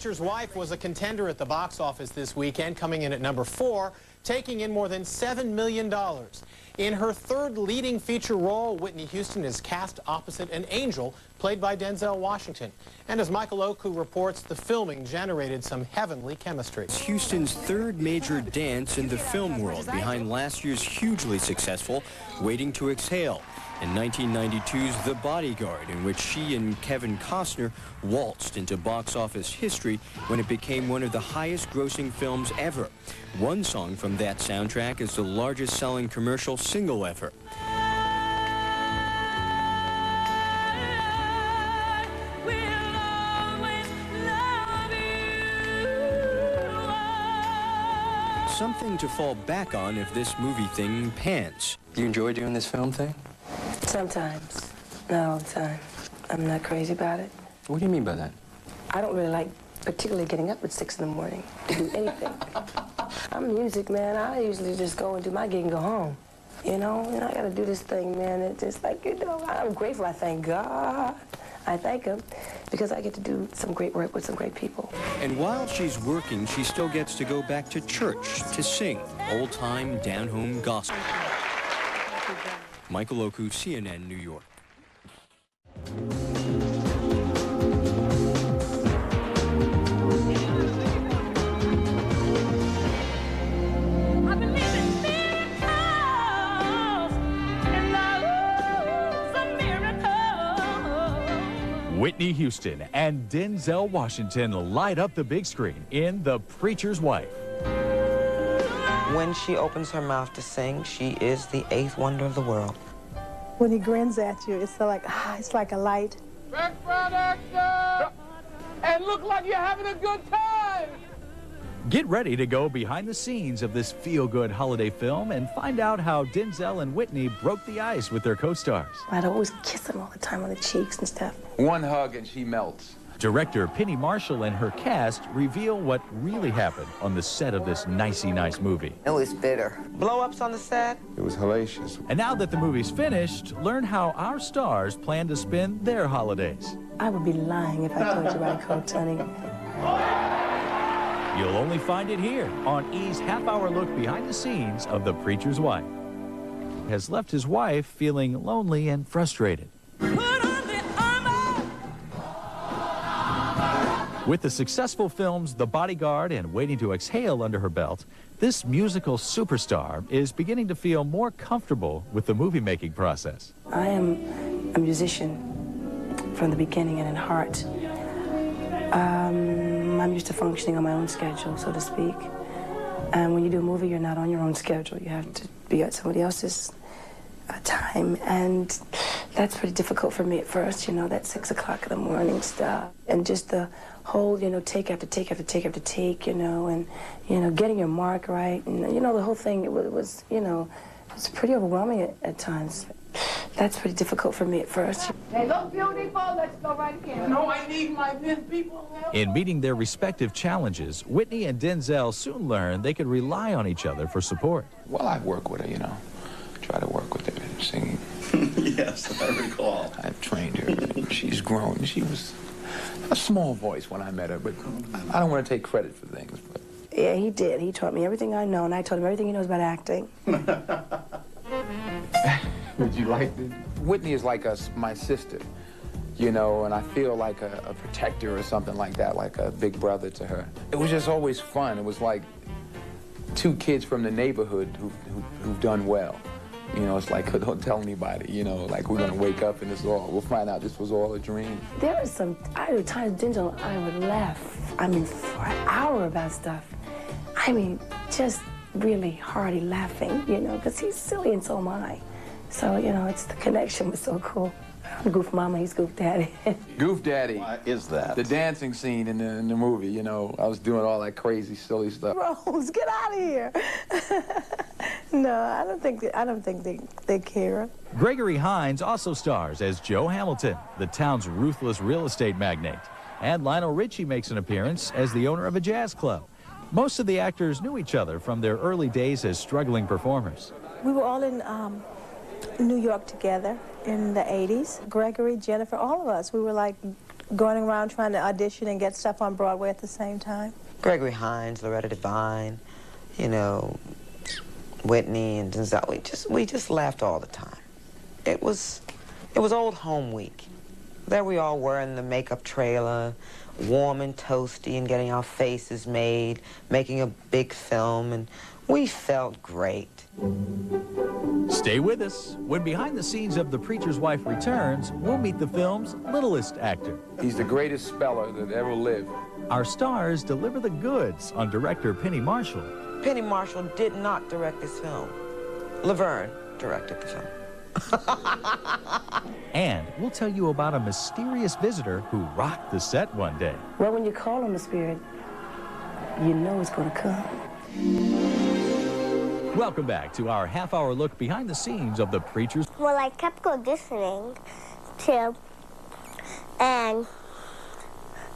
Preacher's Wife was a contender at the box office this weekend, coming in at #4, taking in more than $7 million. In her third leading feature role, Whitney Houston is cast opposite an angel played by Denzel Washington. And as Michael Oku reports, the filming generated some heavenly chemistry. It's Houston's third major dance in the film world, behind last year's hugely successful Waiting to Exhale, and 1992's The Bodyguard, in which she and Kevin Costner waltzed into box office history when it became one of the highest-grossing films ever. One song from that soundtrack is the largest-selling commercial single ever. Something to fall back on if this movie thing pans. Do you enjoy doing this film thing? Sometimes. Not all the time. I'm not crazy about it. What do you mean by that? I don't really like particularly getting up at 6 in the morning to do anything. I'm music, man. I usually just go and do my gig and go home. You know, and I got to do this thing, man. It's just like, you know, I'm grateful. I thank God. I thank him because I get to do some great work with some great people. And while she's working, she still gets to go back to church to sing old-time, down-home gospel. Michael Oku, CNN, New York. Whitney Houston and Denzel Washington light up the big screen in The Preacher's Wife. When she opens her mouth to sing, she is the eighth wonder of the world. When he grins at you, it's like a light. Background actor! And look like you're having a good time! Get ready to go behind the scenes of this feel-good holiday film and find out how Denzel and Whitney broke the ice with their co-stars. I'd always kiss him all the time on the cheeks and stuff. One hug and she melts. Director Penny Marshall and her cast reveal what really happened on the set of this nicey-nice movie. It was bitter. Blow-ups on the set? It was hellacious. And now that the movie's finished, learn how our stars plan to spend their holidays. I would be lying if I told you about a coat, honey. You'll only find it here on E's half-hour look behind the scenes of The Preacher's Wife. Has left his wife feeling lonely and frustrated. With the successful films The Bodyguard and Waiting to Exhale under her belt, this musical superstar is beginning to feel more comfortable with the movie-making process. I am a musician from the beginning and in heart. I'm used to functioning on my own schedule, so to speak. And when you do a movie, you're not on your own schedule. You have to be at somebody else's time. And that's pretty difficult for me at first, you know, that 6 o'clock in the morning stuff. And just the whole, you know, take after take after take after take, you know, and, you know, getting your mark right. And, you know, the whole thing, it was, you know, it was pretty overwhelming at times. That's pretty difficult for me at first. Hey, look beautiful, let's go right again. No, I need my people. In meeting their respective challenges, Whitney and Denzel soon learned they could rely on each other for support. Well, I work with her, you know. Try to work with her in singing. Yes, I recall. I've trained her. She's grown. She was a small voice when I met her, but I don't want to take credit for things. But yeah, he did. He taught me everything I know, and I told him everything he knows about acting. would you like this? Whitney is like my sister, you know, and I feel like a protector or something like that, like a big brother to her. It was just always fun. It was like two kids from the neighborhood who've done well. You know, it's like, don't tell anybody, you know, like we're going to wake up and we'll find out this was all a dream. There was some times, Denzel, I would laugh, I mean, for an hour about stuff. I mean, just really hearty laughing, you know, because he's silly and so am I. So, you know, the connection was so cool. I'm Goof Mama, he's Goof Daddy. Goof Daddy. Why is that? The dancing scene in the movie, you know, I was doing all that crazy, silly stuff. Rose, get out of here. No, I don't think they care. Gregory Hines also stars as Joe Hamilton, the town's ruthless real estate magnate. And Lionel Richie makes an appearance as the owner of a jazz club. Most of the actors knew each other from their early days as struggling performers. We were all in New York together in the 80s. Gregory, Jennifer, all of us, we were like going around trying to audition and get stuff on Broadway at the same time? Gregory Hines, Loretta Devine, you know, Whitney and Denzel. We just laughed all the time. It was old home week. There we all were in the makeup trailer, warm and toasty and getting our faces made, making a big film, and we felt great. Stay with us. When Behind the Scenes of The Preacher's Wife returns, we'll meet the film's littlest actor. He's the greatest speller that ever lived. Our stars deliver the goods on director Penny Marshall. Penny Marshall did not direct this film. Laverne directed the film. And we'll tell you about a mysterious visitor who rocked the set one day. Well, when you call on the spirit, you know it's going to come. Welcome back to our half-hour look behind the scenes of The Preacher's. Well, I kept auditioning till, and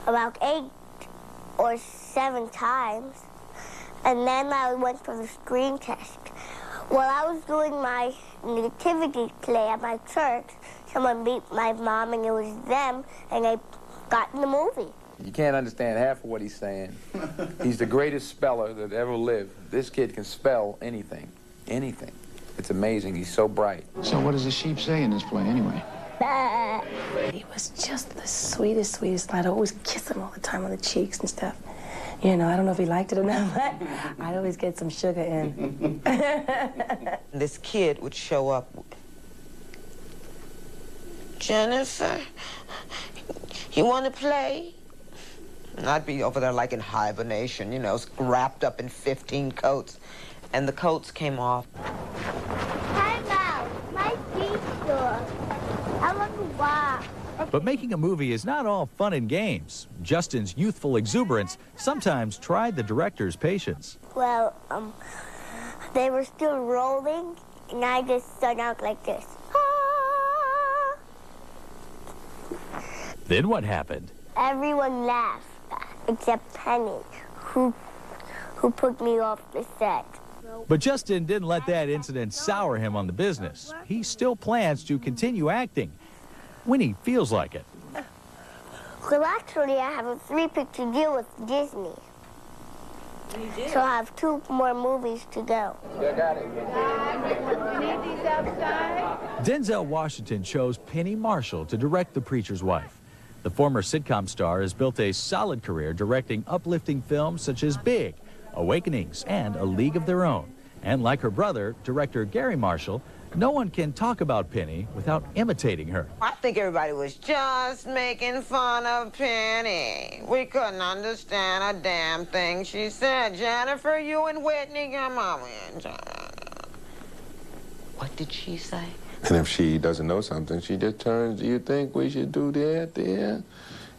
about 8 or 7 times, and then I went for the screen test. While I was doing my nativity play at my church, someone beat my mom, and it was them, and they got in the movie. You can't understand half of what he's saying. He's the greatest speller that ever lived. This kid can spell anything, anything. It's amazing. He's so bright. So what does the sheep say in this play, anyway? He was just the sweetest, sweetest. I'd always kiss him all the time on the cheeks and stuff. You know, I don't know if he liked it or not, but I'd always get some sugar in. This kid would show up. Jennifer, you want to play? And I'd be over there like in hibernation, you know, wrapped up in 15 coats. And the coats came off. Time out. My feet sore. I want to walk. But making a movie is not all fun and games. Justin's youthful exuberance sometimes tried the director's patience. Well, they were still rolling, and I just started out like this. Ah! Then what happened? Everyone laughed, except Penny, who put me off the set. But Justin didn't let that incident sour him on the business. He still plans to continue acting when he feels like it. Well, actually, I have a 3-picture deal with Disney. So I have 2 more movies to go. Yeah, got it. Denzel Washington chose Penny Marshall to direct The Preacher's Wife. The former sitcom star has built a solid career directing uplifting films such as Big, Awakenings, and A League of Their Own. And like her brother, director Gary Marshall, no one can talk about Penny without imitating her. I think everybody was just making fun of Penny. We couldn't understand a damn thing she said. Jennifer, you and Whitney, come on in. What did she say? And if she doesn't know something, she just turns, do you think we should do that there?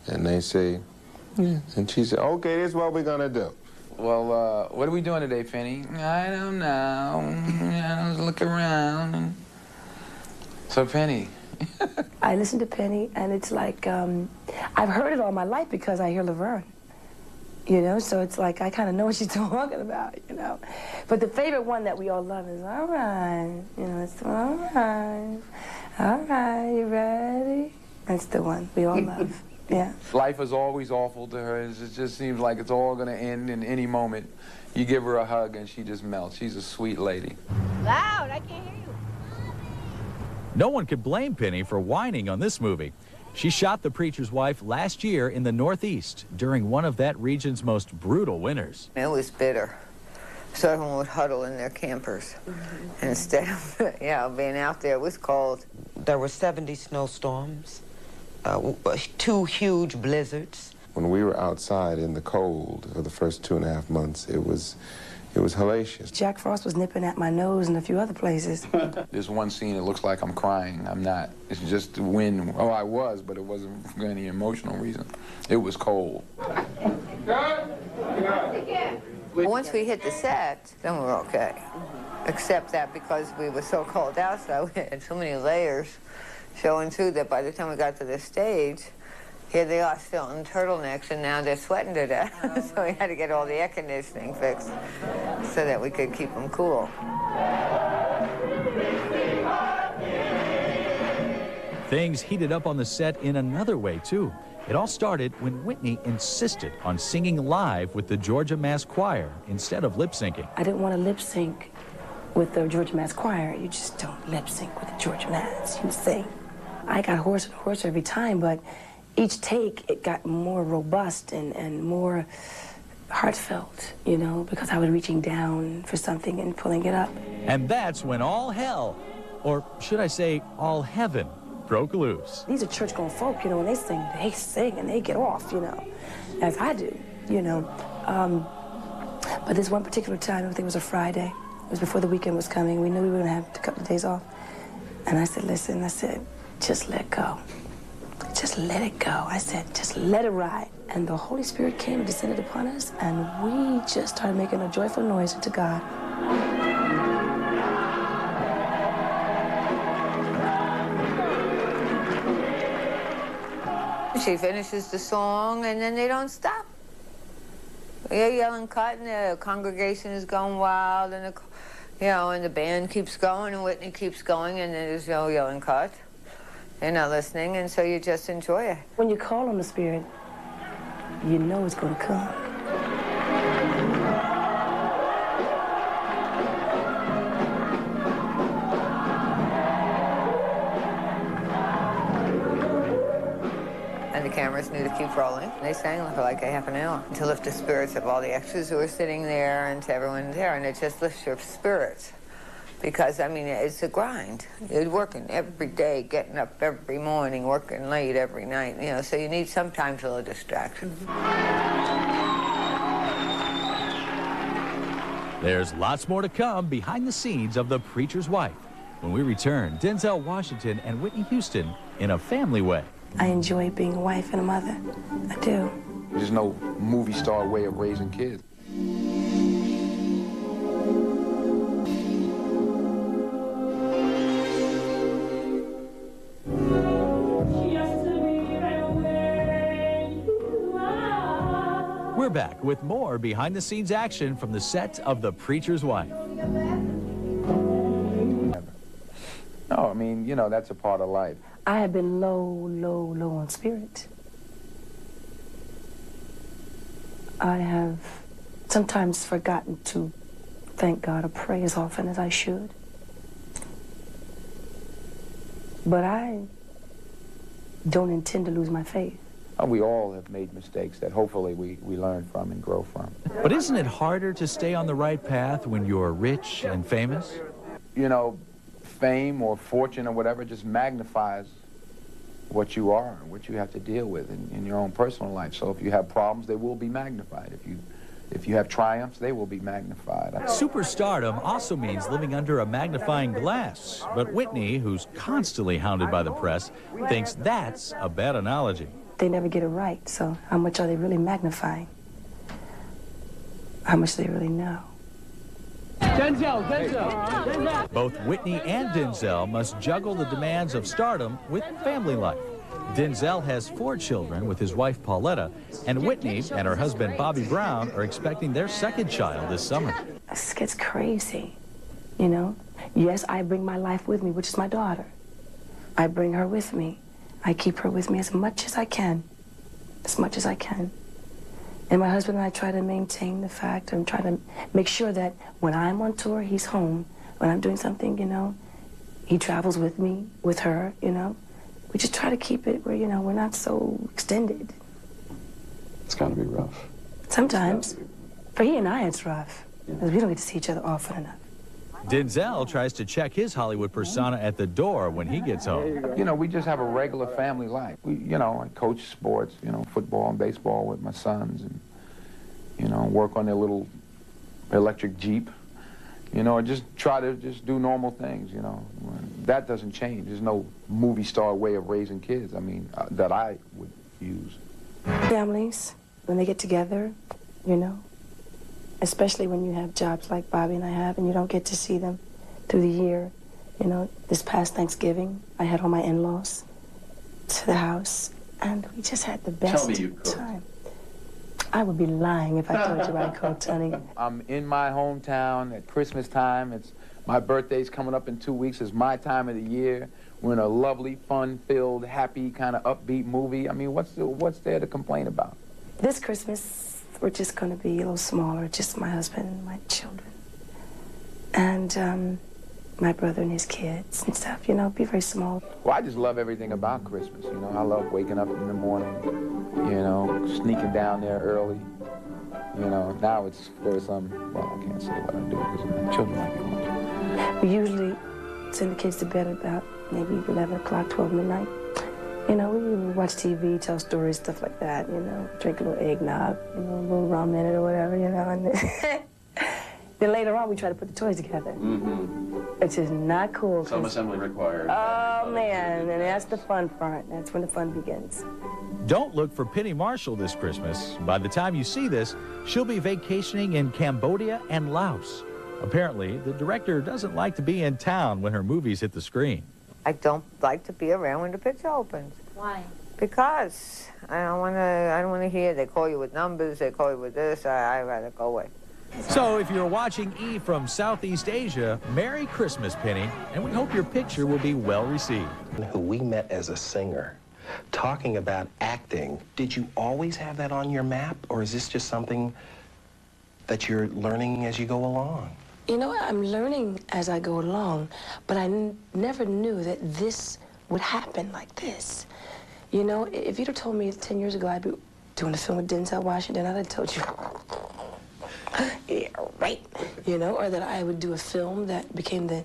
And they say, yeah. And she said, okay, this is what we're gonna do. Well, what are we doing today, Penny? I don't know. I was looking around. So, Penny. I listen to Penny, and it's like, I've heard it all my life because I hear Laverne. You know, so it's like I kind of know what she's talking about, you know. But the favorite one that we all love is, all right, you know, it's the one, all right, you ready? That's the one we all love, yeah. Life is always awful to her. It just seems like it's all going to end in any moment. You give her a hug and she just melts. She's a sweet lady. Loud, I can't hear you. No one could blame Penny for whining on this movie. She shot The Preacher's Wife last year in the Northeast during one of that region's most brutal winters. It was bitter. So everyone would huddle in their campers. And instead of, being out there, it was cold. There were 70 snowstorms, 2 huge blizzards. When we were outside in the cold for the first 2.5 months, it was hellacious. Jack Frost was nipping at my nose and a few other places. There's one scene, it looks like I'm crying. I'm not. It's just the wind. Oh, I was, but it wasn't for any emotional reason. It was cold. Once we hit the set, then we were okay. Except that because we were so cold outside, we had so many layers showing through that by the time we got to the stage, here they are still in turtlenecks, and now they're sweating to death. So we had to get all the air conditioning fixed so that we could keep them cool. Things heated up on the set in another way, too. It all started when Whitney insisted on singing live with the Georgia Mass Choir instead of lip syncing. I didn't want to lip sync with the Georgia Mass Choir. You just don't lip sync with the Georgia Mass. You sing. I got hoarser and hoarser every time, but each take, it got more robust and more heartfelt, you know, because I was reaching down for something and pulling it up. And that's when all hell, or should I say all heaven, broke loose. These are church-going folk, you know, when they sing and they get off, you know, as I do, you know. But this one particular time, I think it was a Friday. It was before the weekend was coming. We knew we were going to have a couple of days off. And I said, listen, I said, just let go. Just let it go. I said, just let it ride. And the Holy Spirit came and descended upon us, and we just started making a joyful noise unto God. She finishes the song, and then they don't stop. They're yelling cut, and the congregation is going wild, and and the band keeps going, and Whitney keeps going, and there's no yelling cut. They're not listening, and so you just enjoy it. When you call on the Spirit, you know it's going to come. And the cameras knew to keep rolling. They sang for like a half an hour to lift the spirits of all the extras who were sitting there and to everyone there, and it just lifts your spirits. Because, I mean, it's a grind. You're working every day, getting up every morning, working late every night, you know, so you need sometimes a little distraction. There's lots more to come behind the scenes of The Preacher's Wife. When we return, Denzel Washington and Whitney Houston in a family way. I enjoy being a wife and a mother. I do. There's no movie star way of raising kids. We're back with more behind-the-scenes action from the set of The Preacher's Wife. No, I mean, you know, that's a part of life. I have been low on spirit. I have sometimes forgotten to thank God or pray as often as I should. But I don't intend to lose my faith. We all have made mistakes that hopefully we learn from and grow from. But isn't it harder to stay on the right path when you're rich and famous? You know, fame or fortune or whatever just magnifies what you are and what you have to deal with in your own personal life. So if you have problems, they will be magnified. If you have triumphs, they will be magnified. Superstardom also means living under a magnifying glass. But Whitney, who's constantly hounded by the press, thinks that's a bad analogy. They never get it right, so how much are they really magnifying? How much do they really know? Denzel. Both Whitney and Denzel must juggle the demands of stardom with family life. Denzel has 4 children with his wife Pauletta, and Whitney and her husband Bobby Brown are expecting their second child this summer. This gets crazy, you know? Yes, I bring my life with me, which is my daughter. I bring her with me. I keep her with me as much as I can. As much as I can. And my husband and I try to maintain the fact and try to make sure that when I'm on tour, he's home. When I'm doing something, you know, he travels with me, with her, you know. We just try to keep it where, you know, we're not so extended. It's got to be rough. Sometimes. For he and I, it's rough. Because we don't get to see each other often enough. Denzel tries to check his Hollywood persona at the door when he gets home. You know, we just have a regular family life. You know, I coach sports, you know, football and baseball with my sons and, you know, work on their little electric Jeep. You know, and just try to just do normal things, you know. That doesn't change. There's no movie star way of raising kids, I mean, that I would use. Families, when they get together, you know, especially when you have jobs like Bobby and I have, and you don't get to see them through the year. You know, this past Thanksgiving, I had all my in-laws to the house, and we just had the best time. I would be lying if I told you I cooked, honey. I'm in my hometown at Christmas time. My birthday's coming up in 2 weeks. It's my time of the year. We're in a lovely, fun-filled, happy, kind of upbeat movie. I mean, what's there to complain about? This Christmas, we're just going to be a little smaller, just my husband and my children. And my brother and his kids and stuff, you know, be very small. Well, I just love everything about Christmas, you know. I love waking up in the morning, you know, sneaking down there early. You know, now it's for some, well, I can't say what I do because my children might be watching. We usually send the kids to bed about maybe 11 o'clock, 12 midnight. You know, we watch TV, tell stories, stuff like that, you know, drink a little eggnog, you know, a little rum in it or whatever, you know. And then later on, we try to put the toys together. Which is not cool. Some assembly required. Oh, man, and that's the fun part. That's when the fun begins. Don't look for Penny Marshall this Christmas. By the time you see this, she'll be vacationing in Cambodia and Laos. Apparently, the director doesn't like to be in town when her movies hit the screen. I don't like to be around when the picture opens. Why? Because I don't want to hear they call you with numbers, they call you with this. I'd rather go away. So if you're watching E! from Southeast Asia, Merry Christmas, Penny, and we hope your picture will be well received. Who we met as a singer, talking about acting. Did you always have that on your map, or is this just something that you're learning as you go along? You know, I'm learning as I go along, but I never knew that this would happen like this. You know, if you'd have told me 10 years ago I'd be doing a film with Denzel Washington, I'd have told you, yeah, right. You know, or that I would do a film that became the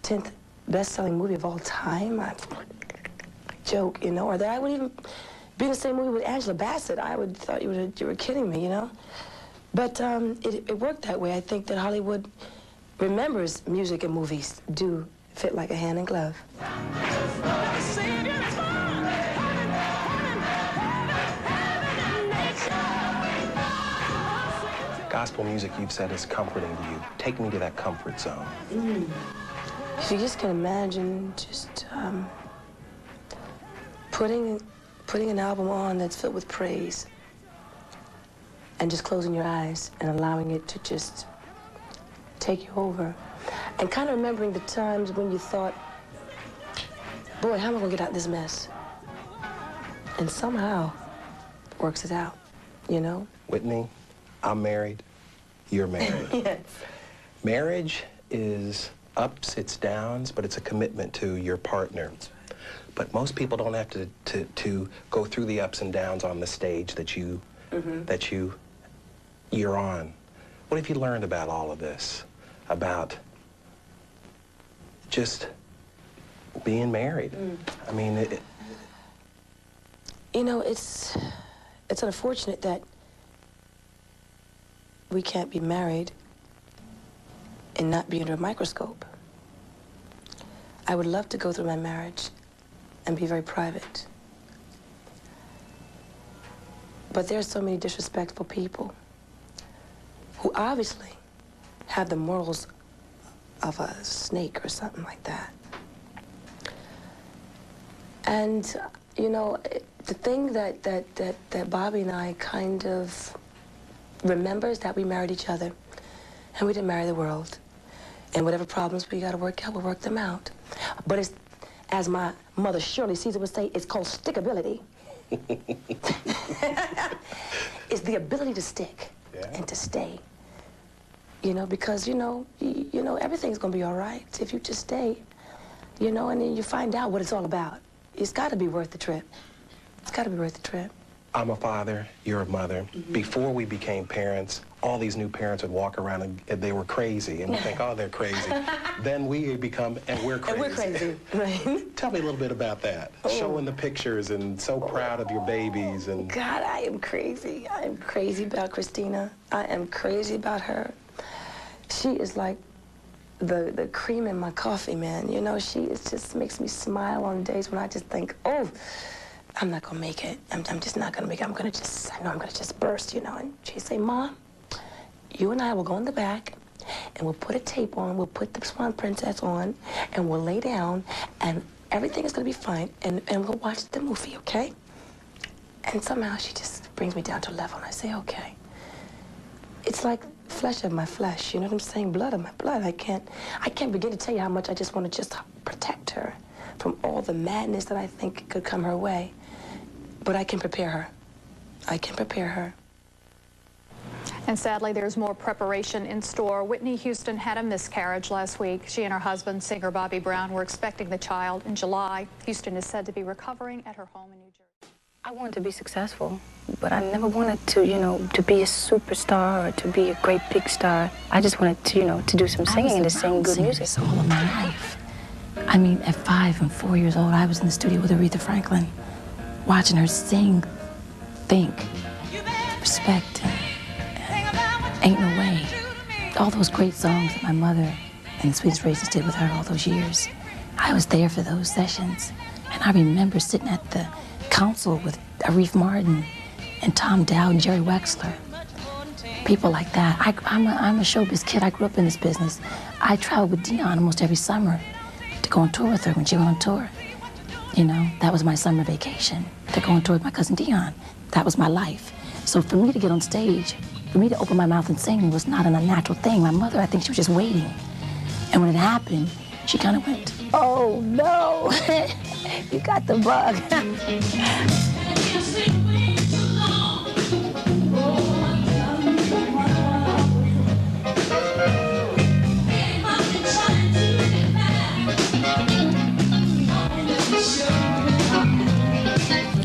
10th best-selling movie of all time. I joke, you know, or that I would even be in the same movie with Angela Bassett. I would thought you were kidding me, you know. But it worked that way. I think that Hollywood remembers music and movies do fit like a hand in glove. Gospel music, you've said, is comforting to you. Take me to that comfort zone. If you just can imagine just putting an album on that's filled with praise and just closing your eyes and allowing it to just take you over. And kind of remembering the times when you thought, boy, how am I gonna get out of this mess? And somehow works it out, you know? Whitney, I'm married, you're married. Yes. Marriage is ups, it's downs, but it's a commitment to your partner. But most people don't have to go through the ups and downs on the stage that you're on. What have you learned about all of this? About just being married? I mean, you know, it's unfortunate that we can't be married and not be under a microscope. I would love to go through my marriage and be very private. But there's so many disrespectful people who obviously have the morals of a snake or something like that. And, you know, the thing that Bobby and I kind of remember is that we married each other, and we didn't marry the world. And whatever problems we got to work out, we'll work them out. But it's, as my mother Shirley Caesar would say, it's called stickability. It's the ability to stick and to stay. You know, because, you know, everything's going to be all right if you just stay, you know, and then you find out what it's all about. It's got to be worth the trip. It's got to be worth the trip. I'm a father, you're a mother. Before we became parents, all these new parents would walk around and they were crazy, and we think, oh, they're crazy. Then we become, and we're crazy. And we're crazy, right? Tell me a little bit about that. Showing the pictures and so proud of your babies and... God, I am crazy. I am crazy about Christina. I am crazy about her. She is like the cream in my coffee, man. You know, she just makes me smile on days when I just think, oh, I'm not gonna make it. I'm just not gonna make it. I know I'm gonna just burst, you know. And she'd say, Mom, you and I will go in the back and we'll put a tape on, we'll put the Swan Princess on, and we'll lay down, and everything is gonna be fine, and we'll watch the movie, okay? And somehow she just brings me down to a level, and I say, okay. It's like flesh of my flesh, you know what I'm saying? Blood of my blood. I can't begin to tell you how much I just want to just protect her. from all the madness that I think could come her way. But I can prepare her. I can prepare her. And sadly, there's more preparation in store. Whitney Houston had a miscarriage last week. She and her husband, singer Bobby Brown, were expecting the child in July. Houston is said to be recovering at her home in New Jersey. I wanted to be successful, but I never wanted to, to be a superstar or to be a great big star. I just wanted to, to do some singing and to sing good music. All of my life. I mean, at 5 and 4 years old, I was in the studio with Aretha Franklin, watching her sing, think, respect, Ain't No Way. All those great songs that my mother and the Sweetest Raisins did with her all those years. I was there for those sessions, and I remember sitting at the council with Arif Martin and Tom Dowd and Jerry Wexler. People like that. I'm a showbiz kid. I grew up in this business. I traveled with Dion almost every summer to go on tour with her when she went on tour. That was my summer vacation, to go on tour with my cousin Dion. That was my life. So for me to get on stage, for me to open my mouth and sing was not an unnatural thing. My mother, I think she was just waiting. And when it happened, she kind of went, oh no, you got the bug.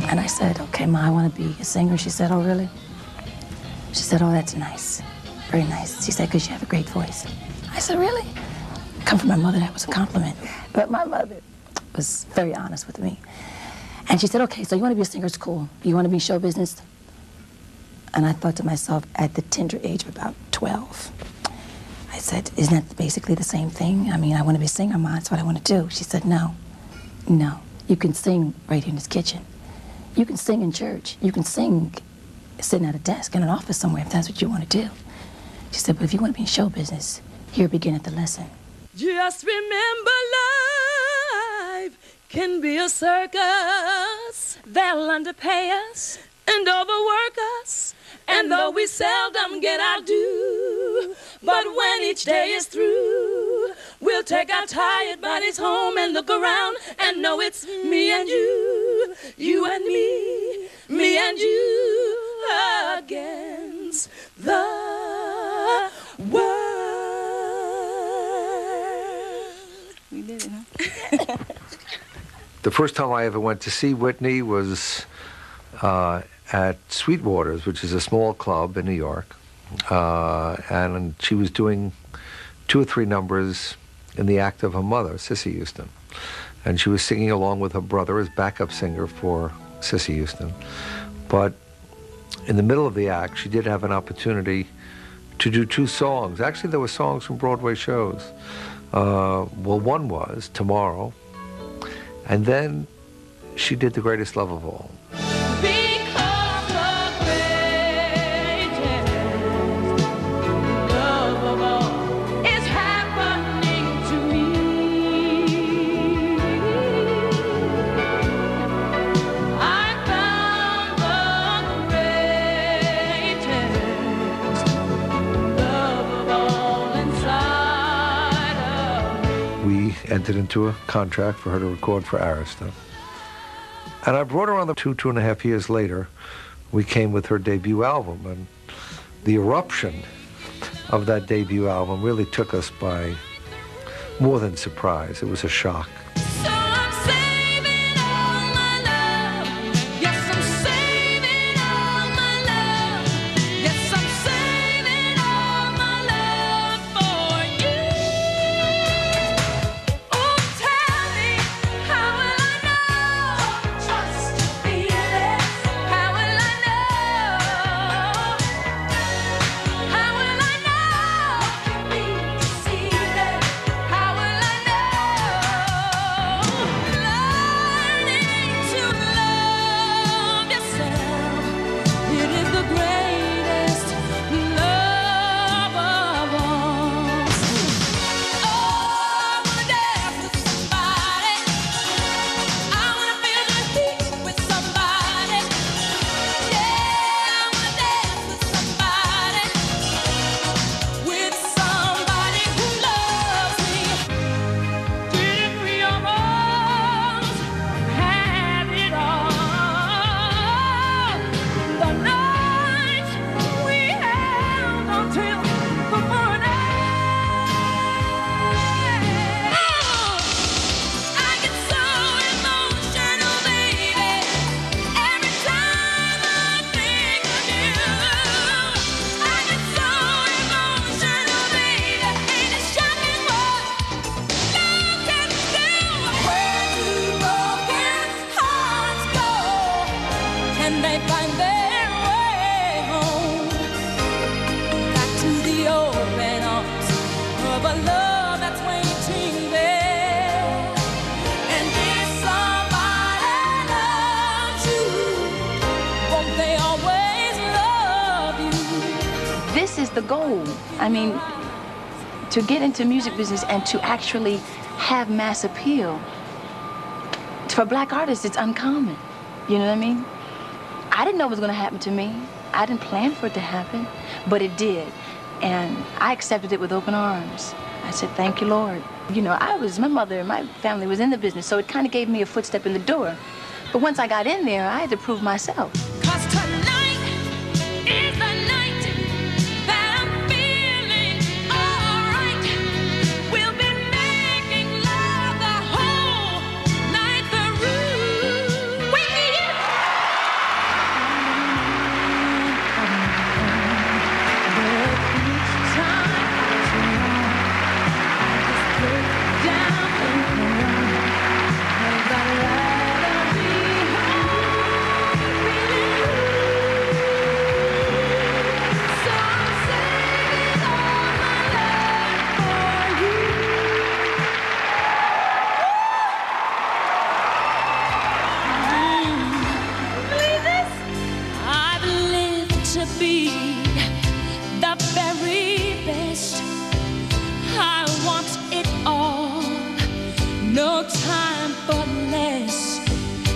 And I said, okay, Ma, I want to be a singer. She said, oh, really? She said, oh, that's nice, very nice. She said, because you have a great voice. I said, really? Come from my mother, that was a compliment. But my mother was very honest with me. And she said, okay, so you want to be a singer, it's cool. You want to be in show business? And I thought to myself, at the tender age of about 12, I said, isn't that basically the same thing? I mean, I want to be a singer, Ma, that's what I want to do. She said, no, you can sing right here in this kitchen. You can sing in church. You can sing sitting at a desk in an office somewhere if that's what you want to do. She said, but if you want to be in show business, here begin at the lesson. Just remember, life can be a circus. They'll underpay us and overwork us, and though we seldom get our due, but when each day is through, we'll take our tired bodies home and look around and know it's me and you and me and you against the world. We did it, huh? The first time I ever went to see Whitney was at Sweetwater's, which is a small club in New York. And she was doing 2 or 3 numbers in the act of her mother, Cissy Houston. And she was singing along with her brother as backup singer for Cissy Houston. But in the middle of the act, she did have an opportunity to do 2 songs. Actually, there were songs from Broadway shows. Well, one was Tomorrow, and then she did The Greatest Love of All. Entered into a contract for her to record for Arista. And I brought her on the 2.5 years later. We came with her debut album, and the eruption of that debut album really took us by more than surprise. It was a shock. of a love that's waiting there. And if somebody loves you, won't they always love you? This is the goal. I mean, to get into music business and to actually have mass appeal, for black artists, it's uncommon. You know what I mean? I didn't know it was going to happen to me. I didn't plan for it to happen, but it did. And I accepted it with open arms. I said, thank you, Lord. You know, my mother and my family was in the business, so it kind of gave me a footstep in the door. But once I got in there, I had to prove myself. 'Cause tonight is the night that I'm feeling alright. We'll be making love the whole night through. Whitney, I've lived to be the very best. I want it all, no time for less.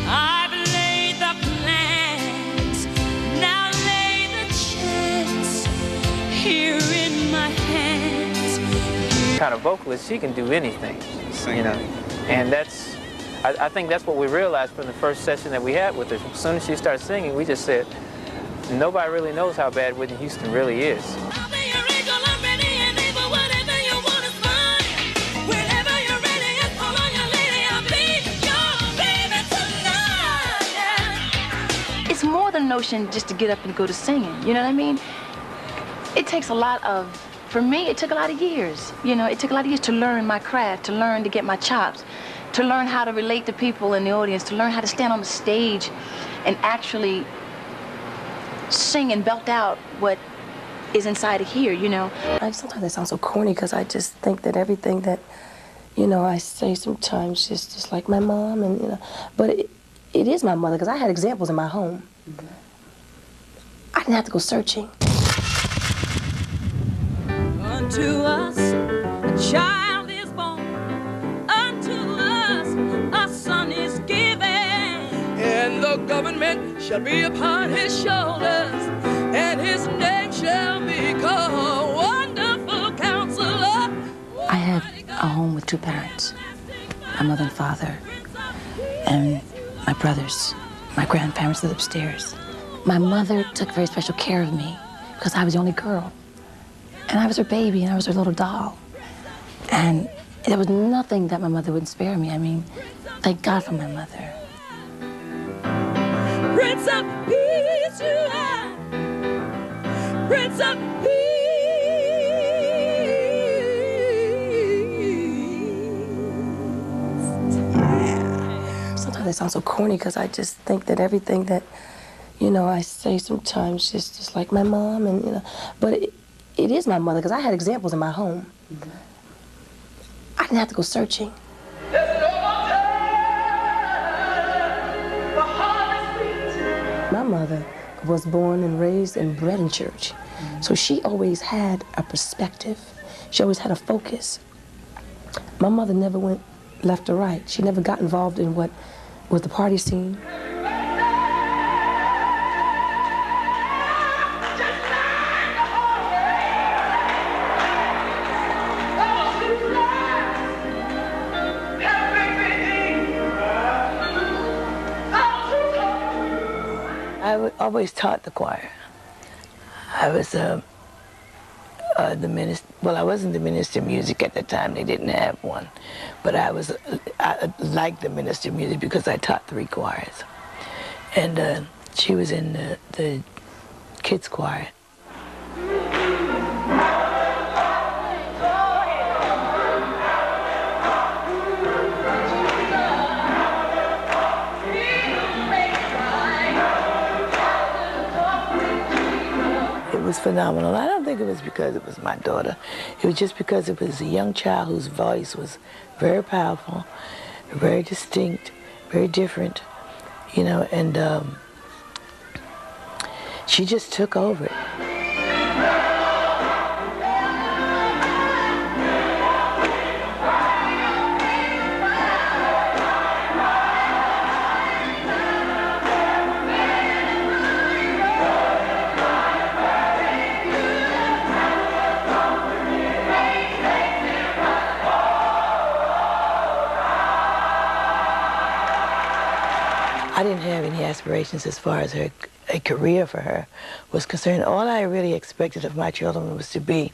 I've laid the plans, now lay the chance here in my hands. Kind of vocalist, she can do anything, you know, and I think that's what we realized from the first session that we had with her. As soon as she started singing, we just said, nobody really knows how bad Whitney Houston really is. It's more than a notion just to get up and go to singing, you know what I mean? It takes a lot of, for me, it took a lot of years. You know, it took a lot of years to learn my craft, to learn to get my chops, to learn how to relate to people in the audience, to learn how to stand on the stage and actually sing and belt out what is inside of here, you know. Sometimes that sounds so corny because I just think that everything that, you know, I say sometimes just like my mom and, you know, but it is my mother because I had examples in my home. I didn't have to go searching. Unto us a child is born, unto us a son is given, and the government shall be upon his shoulders, and his name shall be called Wonderful Counselor. I had a home with two parents, my mother and father, and my brothers. My grandparents lived upstairs. My mother took very special care of me because I was the only girl. And I was her baby, and I was her little doll. And there was nothing that my mother wouldn't spare me. I mean, thank God for my mother. Prince of Peace, you are. Prince of Peace. Sometimes it sounds so corny because I just think that everything that, you know, I say sometimes just like my mom and, you know, but it is my mother because I had examples in my home. I didn't have to go searching. My mother was born and raised and bred in church. So she always had a perspective. She always had a focus. My mother never went left or right. She never got involved in what was the party scene. I always taught the choir. I was the minister. Well, I wasn't the minister of music at the time. They didn't have one, but I liked the minister of music because I taught 3 choirs, and she was in the kids choir. It was was phenomenal. I don't think it was because it was my daughter. It was just because it was a young child whose voice was very powerful, very distinct, very different, you know, and she just took over it. I didn't have any aspirations as far as a career for her was concerned. All I really expected of my children was to be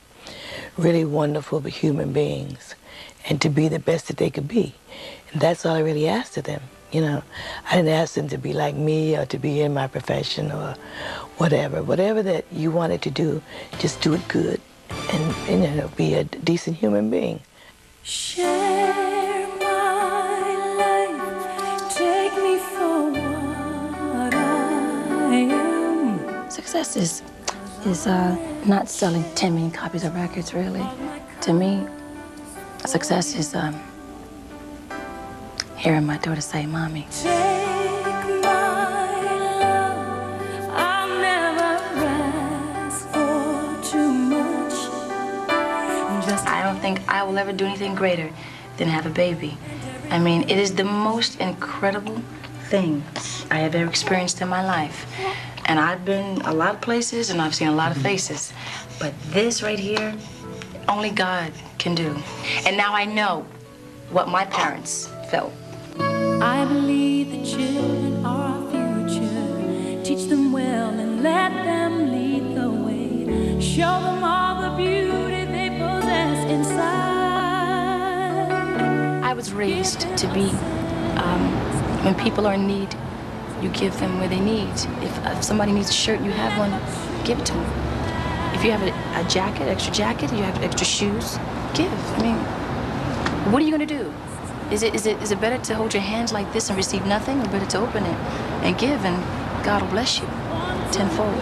really wonderful human beings and to be the best that they could be. And that's all I really asked of them, you know. I didn't ask them to be like me or to be in my profession or whatever. Whatever that you wanted to do, just do it good and you know, be a decent human being. Share my life, take me for what I am. Success is not selling 10 million copies of records, really. To me, success is hearing my daughter say, "Mommy." Take my love, I'll never ask for too much. I don't think I will ever do anything greater than have a baby. I mean, it is the most incredible thing I have ever experienced in my life. And I've been a lot of places and I've seen a lot of faces. But this right here, only God can do. And now I know what my parents felt. I believe the children are our future. Teach them well and let them lead the way. Show them all the beauty they possess inside. I was raised to be, when people are in need, you give them where they need. If somebody needs a shirt, you have one, give it to them. If you have a jacket, extra jacket, you have extra shoes, give. I mean, what are you gonna do? Is it better to hold your hands like this and receive nothing, or better to open it and give, and God will bless you tenfold?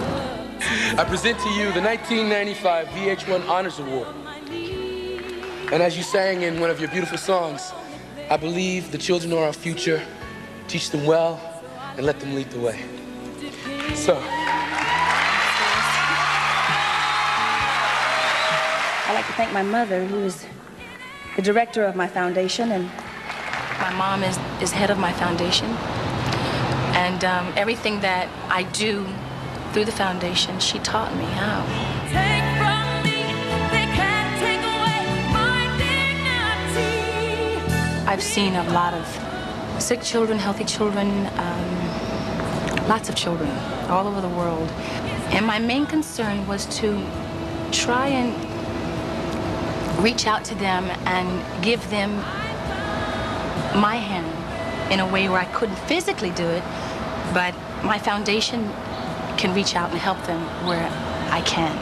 I present to you the 1995 VH1 Honors Award. And as you sang in one of your beautiful songs, I believe the children are our future. Teach them well and let them lead the way. So. I'd like to thank my mother, who is the director of my foundation, and my mom is head of my foundation. And everything that I do through the foundation, she taught me how. Take from me, they can't take away my dignity. I've seen a lot of sick children, healthy children, lots of children all over the world. And my main concern was to try and reach out to them and give them my hand in a way where I couldn't physically do it, but my foundation can reach out and help them where I can.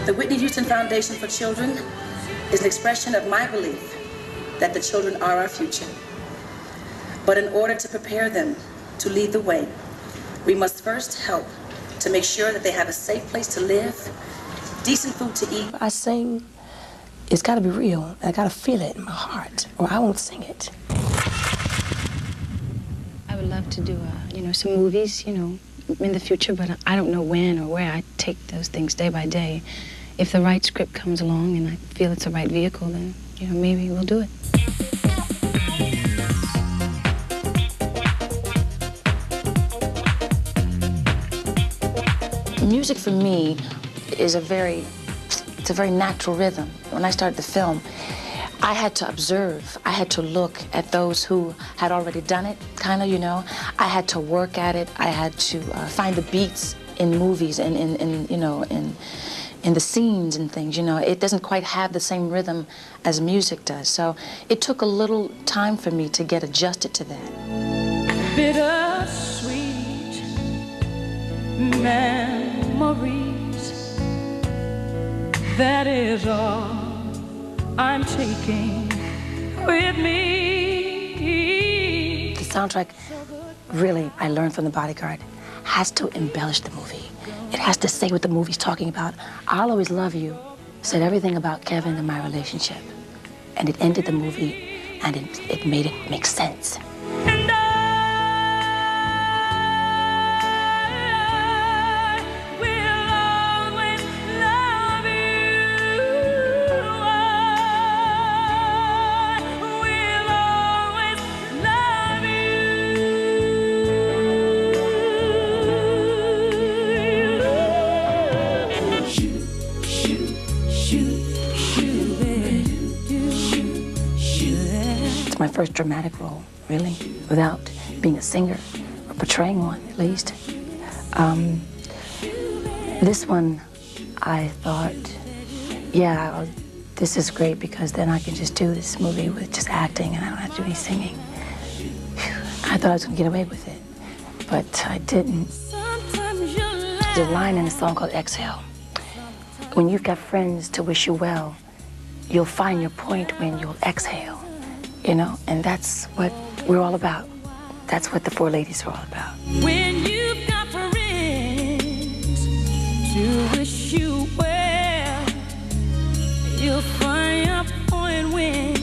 The Whitney Houston Foundation for Children is an expression of my belief that the children are our future. But in order to prepare them to lead the way, we must first help to make sure that they have a safe place to live, decent food to eat. I sing, it's got to be real. I got to feel it in my heart, or I won't sing it. I would love to do, some movies, in the future, but I don't know when or where. I take those things day by day. If the right script comes along and I feel it's the right vehicle, then, maybe we'll do it. Music for me is a very natural rhythm. When I started the film, I had to observe. I had to look at those who had already done it, I had to work at it. I had to find the beats in movies and in the scenes and things, It doesn't quite have the same rhythm as music does. So it took a little time for me to get adjusted to that. Bittersweet memories, that is all I'm taking with me. soundtrack, really, I learned from The Bodyguard, has to embellish the movie. It has to say what the movie's talking about. I'll Always Love You said everything about Kevin and my relationship. And it ended the movie, and it made it make sense. My first dramatic role, really, without being a singer or portraying one, at least. This one, I thought, yeah, this is great because then I can just do this movie with just acting and I don't have to do any singing. I thought I was gonna get away with it, but I didn't. There's a line in a song called Exhale. When you've got friends to wish you well, you'll find your point when you'll exhale. You know, and that's what we're all about. That's what the four ladies are all about. When you've got friends to wish you well, you'll find your point when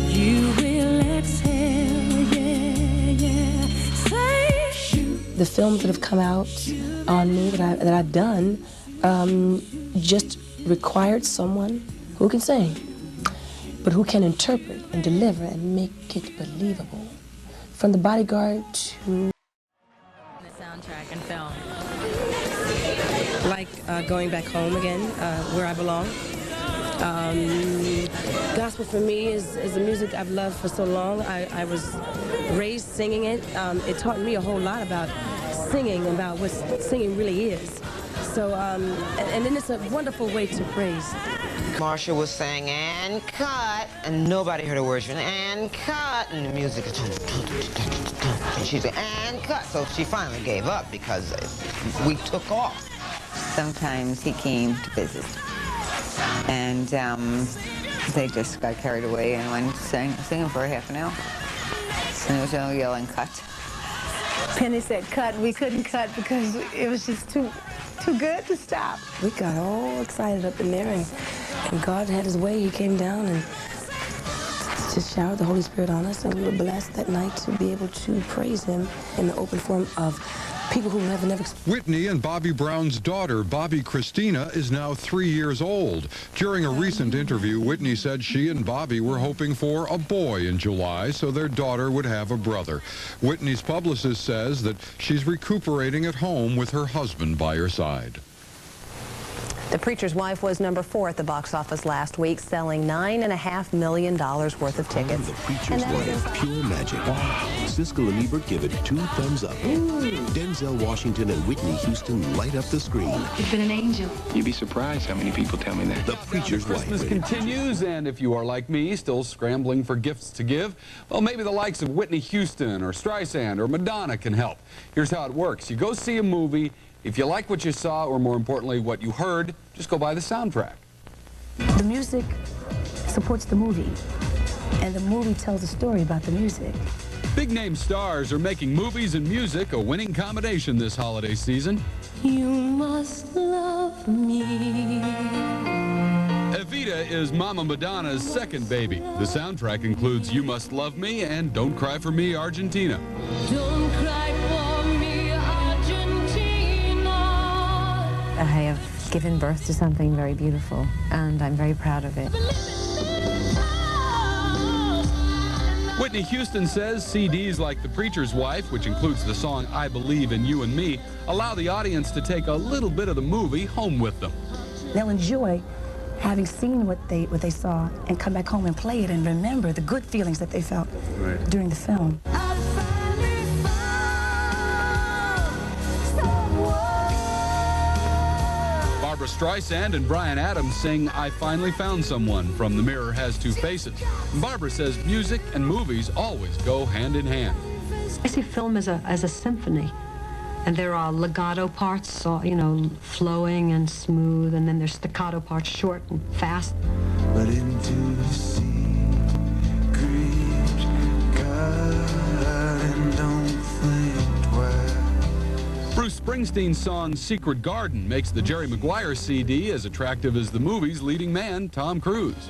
you will exhale, yeah. Say. The films that have come out on me that I've done just required someone who can sing, but who can interpret and deliver and make it believable. From The Bodyguard to the soundtrack and film. Like going back home again, where I belong. Gospel for me is the music I've loved for so long. I was raised singing it. It taught me a whole lot about singing, about what singing really is. So, and then it's a wonderful way to praise. Marsha was saying, and cut, and nobody heard a word. She went, and cut, and the music, and she said, and cut. So she finally gave up because we took off. Sometimes he came to visit, and they just got carried away and went singing for a half an hour. And there was no yelling, cut. Penny said cut. We couldn't cut because it was just too good to stop. We got all excited up in there, and God had his way. He came down and just showered the Holy Spirit on us, and we were blessed that night to be able to praise him in the open forum of people who have never. Whitney and Bobby Brown's daughter, Bobby Christina, is now 3 years old. During a recent interview, Whitney said she and Bobby were hoping for a boy in July so their daughter would have a brother. Whitney's publicist says that she's recuperating at home with her husband by her side. The Preacher's Wife was number 4 at the box office last week, selling $9.5 million worth of tickets. The Preacher's Wife, pure magic. Siskel and Ebert give it 2 thumbs up. Denzel Washington and Whitney Houston light up the screen. You've been an angel. You'd be surprised how many people tell me that. The Preacher's Wife. Christmas continues, and if you are like me, still scrambling for gifts to give, well, maybe the likes of Whitney Houston or Streisand or Madonna can help. Here's how it works. You go see a movie. If you like what you saw, or more importantly, what you heard, just go buy the soundtrack. The music supports the movie, and the movie tells a story about the music. Big-name stars are making movies and music a winning combination this holiday season. You must love me. Evita is Mama Madonna's second baby. The soundtrack includes You Must Love Me and Don't Cry for Me, Argentina. Don't cry for me, Argentina. I have given birth to something very beautiful, and I'm very proud of it. Whitney Houston says CDs like The Preacher's Wife, which includes the song I Believe in You and Me, allow the audience to take a little bit of the movie home with them. They'll enjoy having seen what they saw and come back home and play it and remember the good feelings that they felt during the film. Barbra Streisand and Bryan Adams sing I Finally Found Someone from The Mirror Has Two Faces. Barbara says music and movies always go hand in hand. I see film as a symphony, and there are legato parts, you know, flowing and smooth, and then there's staccato parts, short and fast. But into the sea creeps God. Springsteen's song Secret Garden makes the Jerry Maguire CD as attractive as the movie's leading man, Tom Cruise.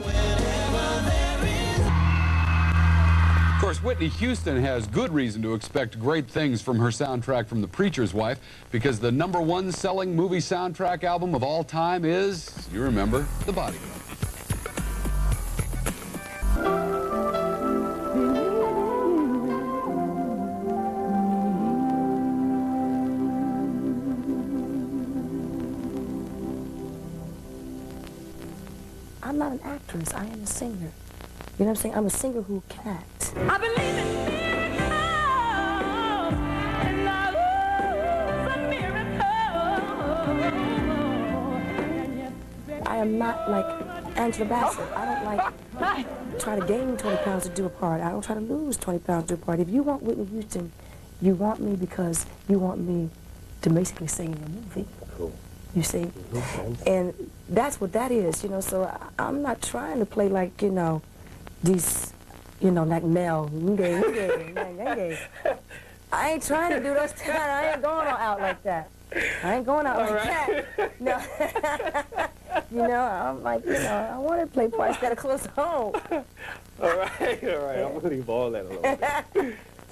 Of course, Whitney Houston has good reason to expect great things from her soundtrack from The Preacher's Wife, because the #1 selling movie soundtrack album of all time is, you remember, The Bodyguard. I'm not an actress, I am a singer. You know what I'm saying? I'm a singer who can act. I believe in miracles, and love is a miracle. I am not like Angela Bassett. I don't like try to gain 20 pounds to do a part. I don't try to lose 20 pounds to do a part. If you want Whitney Houston, you want me because you want me to basically sing in your movie. Cool. You see? And that's what that is, you know, so I'm not trying to play like, you know, these, you know, like Mel. I ain't trying to do those things. I ain't going out like that. I ain't going out like that. No. You know, I'm like, you know, I want to play parts that are close to home. All right. I'm going to leave all that alone.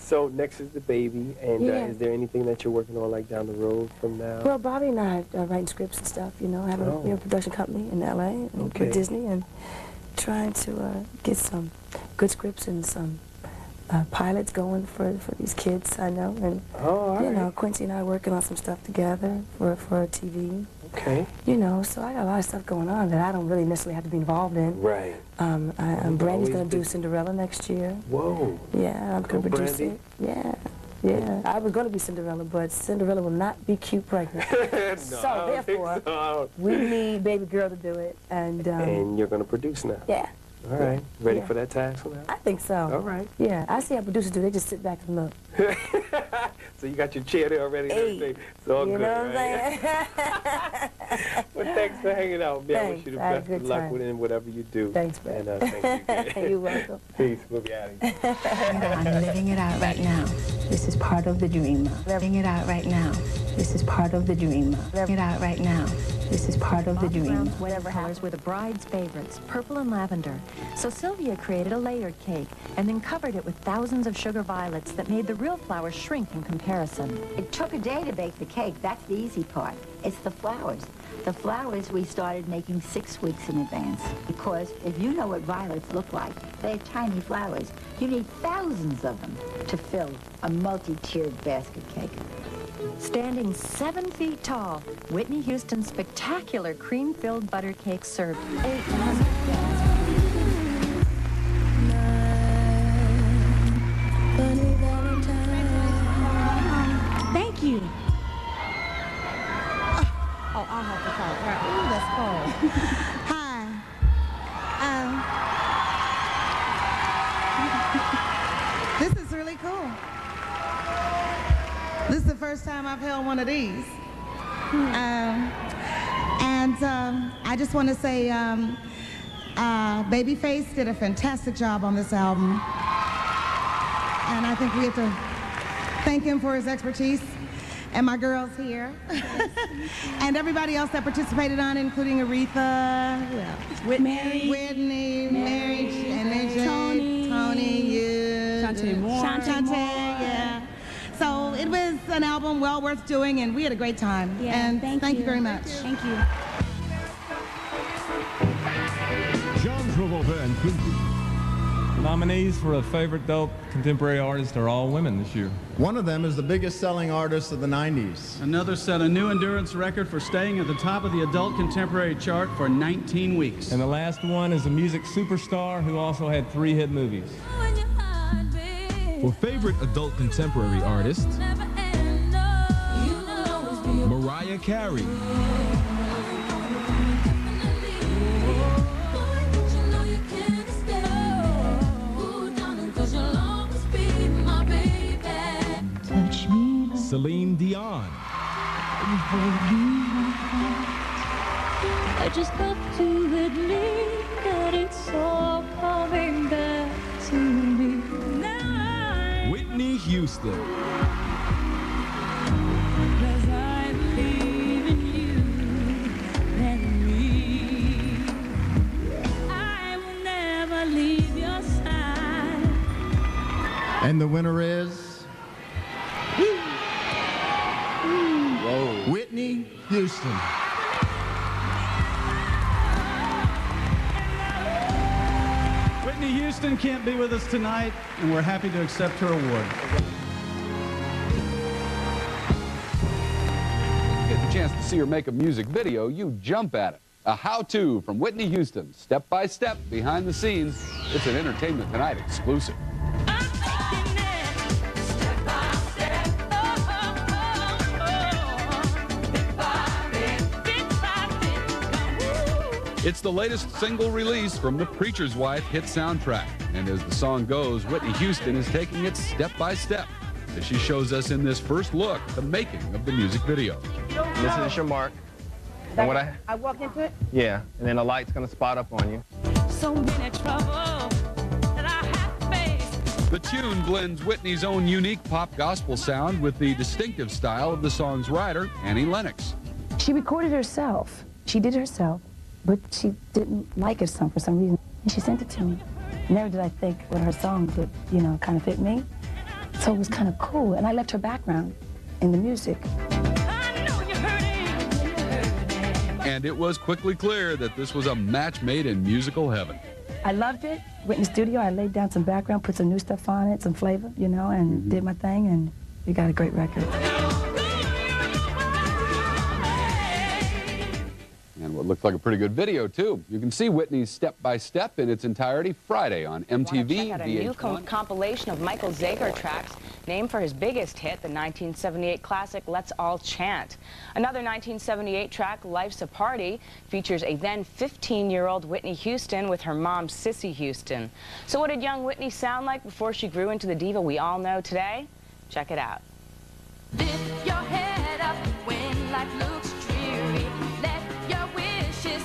So next is the baby, and is there anything that you're working on like down the road from now? Well, Bobby and I are writing scripts and stuff, you know, having a production company in LA and with Disney, and trying to get some good scripts and some pilots going for these kids I know, and you know, Quincy and I are working on some stuff together for TV. Okay. You know, so I got a lot of stuff going on that I don't really necessarily have to be involved in. Right. Brandy's going to do Cinderella next year. Whoa. Yeah, I'm going to produce it. Yeah. I was going to be Cinderella, but Cinderella will not be cute pregnant. So therefore, we need baby girl to do it. And you're going to produce now. Yeah. All right. Ready for that task now? I think so. All right. Yeah, I see how producers do. They just sit back and look. So you got your chair there already and everything. It's all good, what I'm right? Well, thanks for hanging out, man. I wish you the best of luck with whatever you do. Thanks, man. And thank you. You're welcome. Peace. We'll be out of here. I'm living it out right now. This is part of the dream. Living it out right now. This is part of the dream. Living it out right now. This is part of the dream. Whatever colors were the bride's favorites, purple and lavender. So Sylvia created a layered cake and then covered it with thousands of sugar violets that made the real flowers shrink in comparison. It took a day to bake the cake. That's the easy part. It's the flowers. The flowers we started making 6 weeks in advance. Because if you know what violets look like, they're tiny flowers. You need thousands of them to fill a multi-tiered basket cake. Standing 7 feet tall, Whitney Houston's spectacular cream-filled butter cake served 8 dozen. Thank you. Oh, I'll have to call. Right. Ooh, that's cold. Hi. This is really cool. This is the first time I've held one of these. I just want to say Babyface did a fantastic job on this album. And I think we have to thank him for his expertise. And my girls here. And everybody else that participated on it, including Aretha, who else? Whitney, Mary, Tony, you. Shante, yeah. So it was an album well worth doing, and we had a great time. Yeah, and thank you very much. Thank you. John Travolta and Quincy. The nominees for a favorite adult contemporary artist are all women this year. One of them is the biggest selling artist of the 90s. Another set a new endurance record for staying at the top of the adult contemporary chart for 19 weeks. And the last one is a music superstar who also had 3 hit movies. For favorite adult contemporary artist, Mariah Carey. Celine Dion. I just have to admit that it's all coming back to me now. Whitney Houston. 'Cause I And the winner is... Whitney Houston. Whitney Houston can't be with us tonight, and we're happy to accept her award. Get the chance to see her make a music video, you jump at it. A how-to from Whitney Houston, step by step, behind the scenes. It's an Entertainment Tonight exclusive. It's the latest single release from the Preacher's Wife hit soundtrack. And as the song goes, Whitney Houston is taking it step by step as she shows us in this first look the making of the music video. This is your mark. And what I walk into it? Yeah, and then the light's gonna spot up on you. So many troubles that I have faced. The tune blends Whitney's own unique pop gospel sound with the distinctive style of the song's writer, Annie Lennox. She recorded herself. She did it herself, but she didn't like her song for some reason. And she sent it to me. Never did I think what her song would, you know, kind of fit me. So it was kind of cool. And I left her background in the music. And it was quickly clear that this was a match made in musical heaven. I loved it. Went in the studio, I laid down some background, put some new stuff on it, some flavor, you know, and did my thing, and we got a great record. And what looked like a pretty good video, too. You can see Whitney's step-by-step in its entirety Friday on MTV. Check out a new compilation of Michael Zager tracks named for his biggest hit, the 1978 classic Let's All Chant. Another 1978 track, Life's a Party, features a then 15-year-old Whitney Houston with her mom, Cissy Houston. So what did young Whitney sound like before she grew into the diva we all know today? Check it out. Lift your head up when life looks dreary. Let your wishes